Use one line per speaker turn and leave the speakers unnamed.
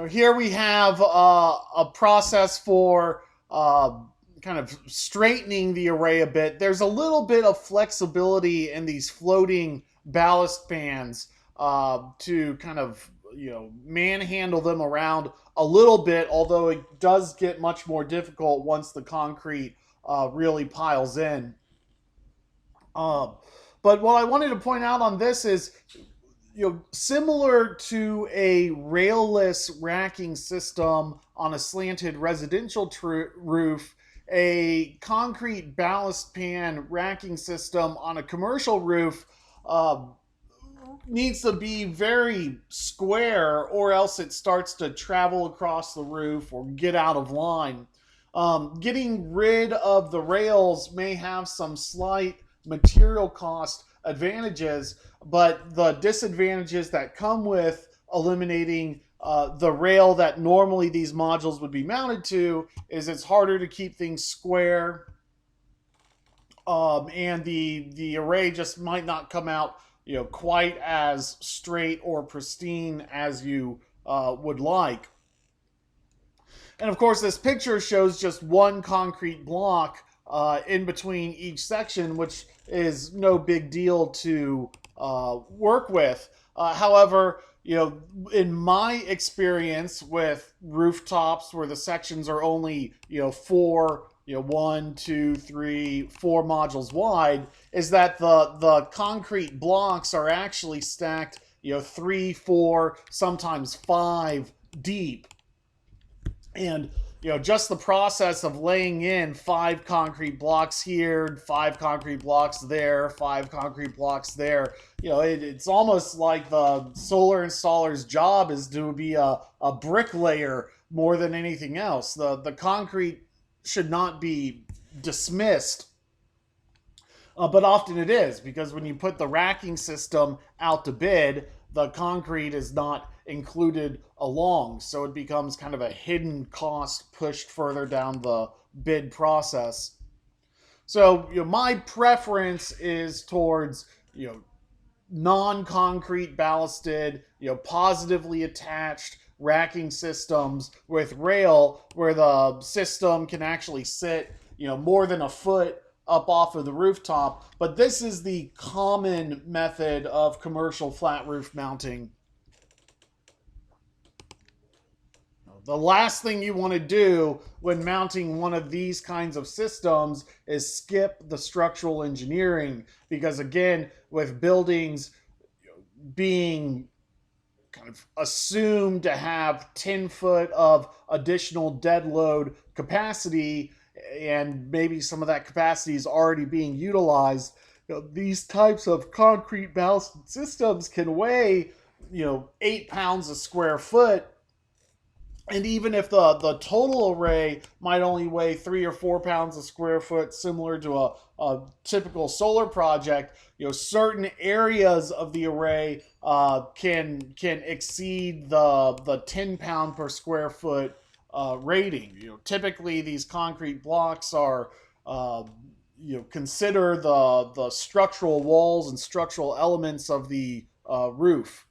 Here we have a process for uh, kind of straightening the array a bit. There's a little bit of flexibility in these floating ballast pans to kind of manhandle them around a little bit, although it does get much more difficult once the concrete really piles in. Um, but what I wanted to point out on this is, similar to a railless racking system on a slanted residential roof, a concrete ballast pan racking system on a commercial roof uh, needs to be very square, or else it starts to travel across the roof or get out of line. Getting rid of the rails may have some slight material cost advantages, but the disadvantages that come with eliminating the rail that normally these modules would be mounted to is it's harder to keep things square, and the array just might not come out quite as straight or pristine as you would like. And of course, this picture shows just one concrete block in between each section, which is no big deal to work with. However, in my experience with rooftops where the sections are only, four, one, two, three, four modules wide, is that the concrete blocks are actually stacked, three, four, sometimes five deep. And just the process of laying in five concrete blocks here, five concrete blocks there, five concrete blocks there, it's almost like the solar installer's job is to be a bricklayer more than anything else. The concrete should not be dismissed, but often it is, because when you put the racking system out to bid, the concrete is not included along. So it becomes kind of a hidden cost pushed further down the bid process. So my preference is towards non-concrete ballasted, positively attached racking systems with rail, where the system can actually sit more than a foot up off of the rooftop. But this is the common method of commercial flat roof mounting. The last thing you want to do when mounting one of these kinds of systems is skip the structural engineering, because again, with buildings being kind of assumed to have 10 foot of additional dead load capacity, and maybe some of that capacity is already being utilized, these types of concrete ballasted systems can weigh 8 pounds a square foot. And even if the total array might only weigh 3 or 4 pounds a square foot, similar to a typical solar project, certain areas of the array can exceed the 10 pound per square foot rating. Typically these concrete blocks are consider the structural walls and structural elements of the roof.